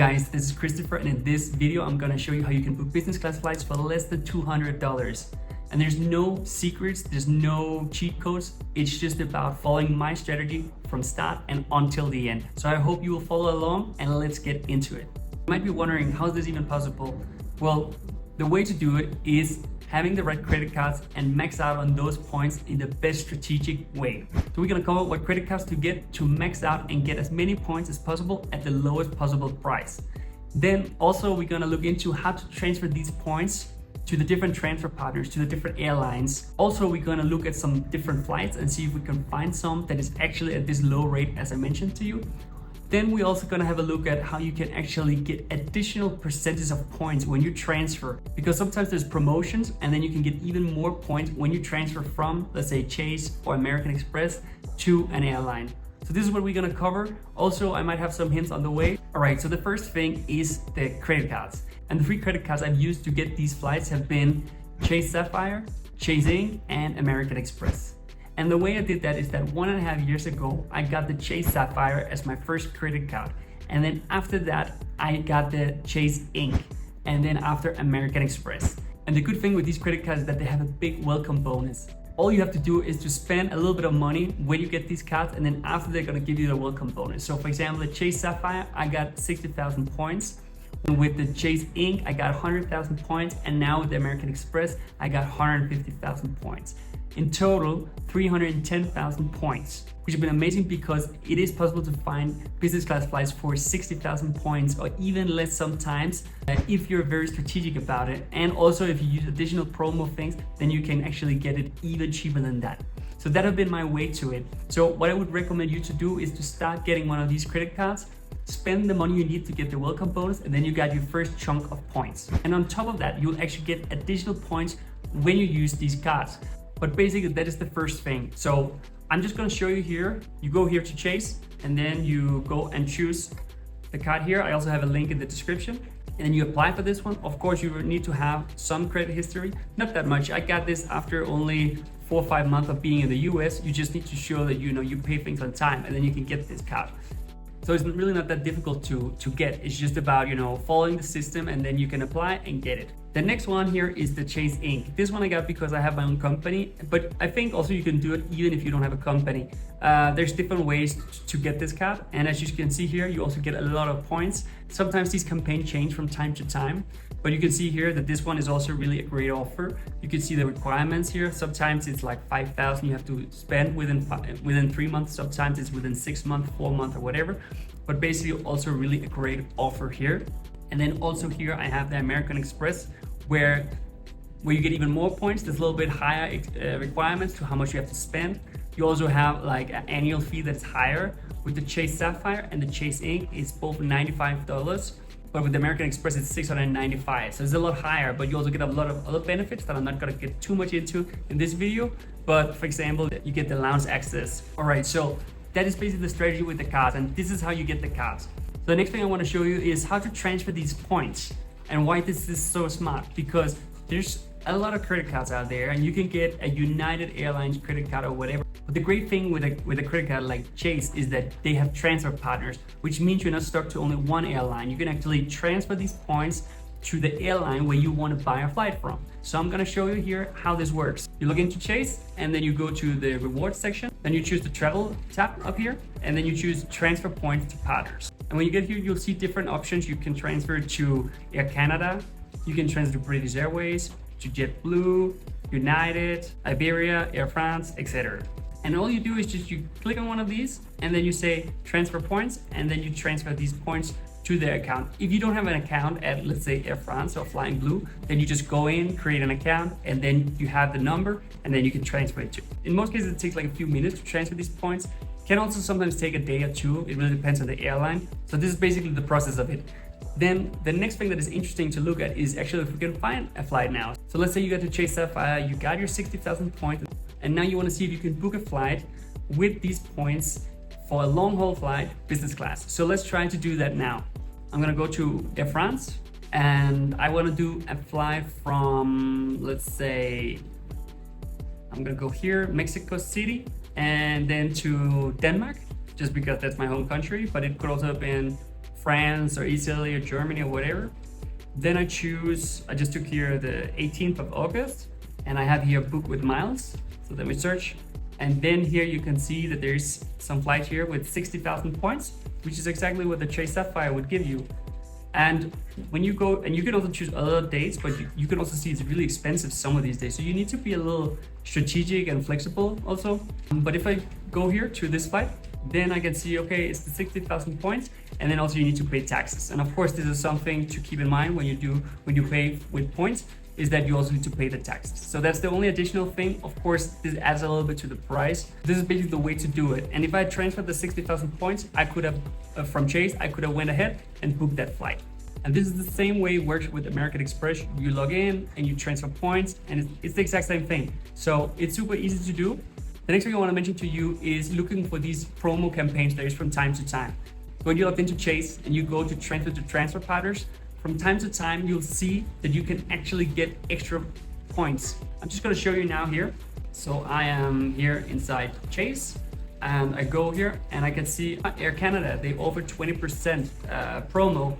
guys, this is Christopher, and in this video I'm gonna show you how you can book business class flights for less than $200. And there's no secrets, there's no cheat codes. It's just about following my strategy from start and until the end. So I hope you will follow along, and let's get into it. You might be wondering, how is this even possible? Well, the way to do it is having the right credit cards and max out on those points in the best strategic way. So we're gonna cover what credit cards to get to max out and get as many points as possible at the lowest possible price. Then also we're gonna look into how to transfer these points to the different transfer partners, to the different airlines. Also, we're gonna look at some different flights and see if we can find some that is actually at this low rate as I mentioned to you. Then we're also gonna have a look at how you can actually get additional percentages of points when you transfer, because sometimes there's promotions and then you can get even more points when you transfer from, let's say, Chase or American Express to an airline. So this is what we're gonna cover. Also, I might have some hints on the way. All right, so the first thing is the credit cards. And the 3 credit cards I've used to get these flights have been Chase Sapphire, Chase Ink, and American Express. And the way I did that is that 1.5 years ago, I got the Chase Sapphire as my first credit card. And then after that, I got the Chase Ink. And then after American Express. And the good thing with these credit cards is that they have a big welcome bonus. All you have to do is to spend a little bit of money when you get these cards, and then after they're gonna give you the welcome bonus. So for example, the Chase Sapphire, I got 60,000 points. And with the Chase Ink, I got 100,000 points. And now with the American Express, I got 150,000 points. In total, 310,000 points, which has been amazing because it is possible to find business class flights for 60,000 points or even less sometimes if you're very strategic about it. And also if you use additional promo things, then you can actually get it even cheaper than that. So that has been my way to it. So what I would recommend you to do is to start getting one of these credit cards, spend the money you need to get the welcome bonus, and then you got your first chunk of points. And on top of that, you'll actually get additional points when you use these cards. But basically that is the first thing. So I'm just gonna show you here. You go here to Chase, and then you go and choose the card here. I also have a link in the description. And then you apply for this one. Of course, you will need to have some credit history, not that much. I got this after only 4 or 5 months of being in the US. You just need to show that you pay things on time, and then you can get this card. So it's really not that difficult to get. It's just about, following the system, and then you can apply and get it. The next one here is the Chase Ink. This one I got because I have my own company, but I think also you can do it even if you don't have a company. There's different ways to get this card. And as you can see here, you also get a lot of points. Sometimes these campaigns change from time to time, but you can see here that this one is also really a great offer. You can see the requirements here. Sometimes it's like 5,000 you have to spend within 3 months. Sometimes it's within 6 months, 4 months, or whatever. But basically also really a great offer here. And then also here I have the American Express, where you get even more points. There's a little bit higher requirements to how much you have to spend. You also have like an annual fee that's higher. With the Chase Sapphire and the Chase Ink, it's both $95. But with the American Express, it's $695. So it's a lot higher, but you also get a lot of other benefits that I'm not gonna get too much into in this video. But for example, you get the lounge access. All right, so that is basically the strategy with the cards, and this is how you get the cards. So the next thing I want to show you is how to transfer these points and why this is so smart, because there's a lot of credit cards out there and you can get a United Airlines credit card or whatever. But the great thing with a credit card like Chase is that they have transfer partners, which means you're not stuck to only one airline. You can actually transfer these points to the airline where you want to buy a flight from. So I'm gonna show you here how this works. You log into Chase, and then you go to the rewards section. Then you choose the travel tab up here, and then you choose transfer points to partners. And when you get here, you'll see different options. You can transfer to Air Canada, you can transfer to British Airways, to JetBlue, United, Iberia, Air France, etc. And all you do is just you click on one of these, and then you say transfer points, and then you transfer these points to their account. If you don't have an account at, let's say, Air France or Flying Blue, then you just go in, create an account, and then you have the number, and then you can transfer it to. In most cases, it takes like a few minutes to transfer these points. Can also sometimes take a day or two. It really depends on the airline. So this is basically the process of it. Then the next thing that is interesting to look at is actually if we can find a flight now. So let's say you got to Chase Sapphire, you got your 60,000 points, and now you want to see if you can book a flight with these points for a long haul flight, business class. So let's try to do that now. I'm gonna go to Air France, and I want to do a flight from, let's say, I'm gonna go here, Mexico City, and then to Denmark, just because that's my home country, but it could also have been France or Italy or Germany or whatever. Then I just took here the 18th of August, and I have here book with miles. So let me search. And then here you can see that there's some flight here with 60,000 points, which is exactly what the Chase Sapphire would give you. And when you go, and you can also choose other dates, but you can also see it's really expensive some of these days. So you need to be a little strategic and flexible also. But if I go here to this flight, then I can see, okay, it's the 60,000 points. And then also you need to pay taxes. And of course, this is something to keep in mind when you pay with points, is that you also need to pay the taxes. So that's the only additional thing. Of course, this adds a little bit to the price. This is basically the way to do it. And if I transferred the 60,000 points, I could have, from Chase, I could have went ahead and booked that flight. And this is the same way it works with American Express. You log in and you transfer points, and it's the exact same thing. So it's super easy to do. The next thing I want to mention to you is looking for these promo campaigns there is from time to time. When you log into Chase and you go to transfer patterns, from time to time, you'll see that you can actually get extra points. I'm just gonna show you now here. So I am here inside Chase, and I go here and I can see Air Canada, they offer 20% promo.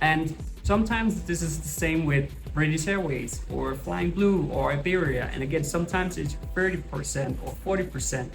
And sometimes this is the same with British Airways or Flying Blue or Iberia. And again, sometimes it's 30% or 40%.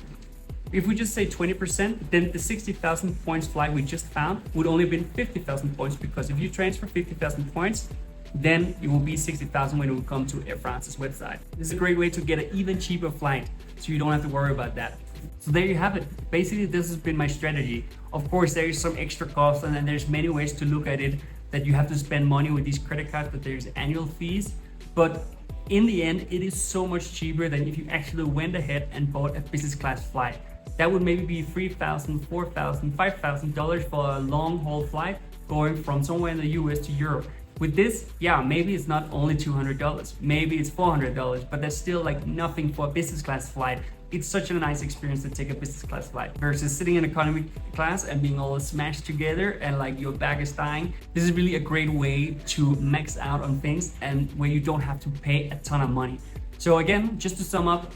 If we just say 20%, then the 60,000 points flight we just found would only have been 50,000 points, because if you transfer 50,000 points, then it will be 60,000 when it will come to Air France's website. This is a great way to get an even cheaper flight, so you don't have to worry about that. So there you have it. Basically, this has been my strategy. Of course, there is some extra cost, and then there's many ways to look at it, that you have to spend money with these credit cards, that there's annual fees. But in the end, it is so much cheaper than if you actually went ahead and bought a business class flight. That would maybe be $3,000, $4,000, $5,000 for a long haul flight going from somewhere in the US to Europe. With this, yeah, maybe it's not only $200, maybe it's $400, but that's still like nothing for a business class flight. It's such a nice experience to take a business class flight versus sitting in economy class and being all smashed together and like your back is dying. This is really a great way to max out on things and where you don't have to pay a ton of money. So again, just to sum up,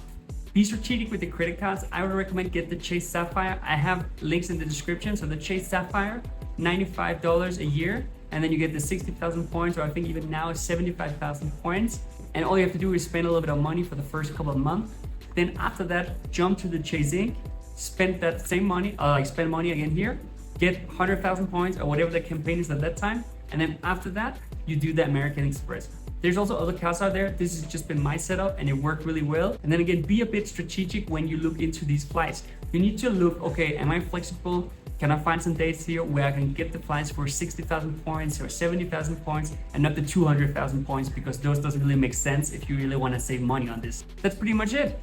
be strategic with the credit cards. I would recommend get the Chase Sapphire. I have links in the description. So the Chase Sapphire, $95 a year. And then you get the 60,000 points, or I think even now 75,000 points. And all you have to do is spend a little bit of money for the first couple of months. Then after that, jump to the Chase Inc., spend that same money, spend money again here, get 100,000 points or whatever the campaign is at that time. And then after that, you do the American Express. There's also other cards out there. This has just been my setup and it worked really well. And then again, be a bit strategic when you look into these flights. You need to look, okay, am I flexible? Can I find some dates here where I can get the flights for 60,000 points or 70,000 points and not the 200,000 points, because those doesn't really make sense if you really want to save money on this. That's pretty much it.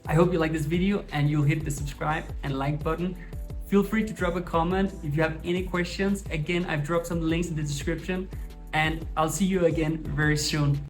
I hope you like this video and you'll hit the subscribe and like button. Feel free to drop a comment if you have any questions. Again, I've dropped some links in the description, and I'll see you again very soon.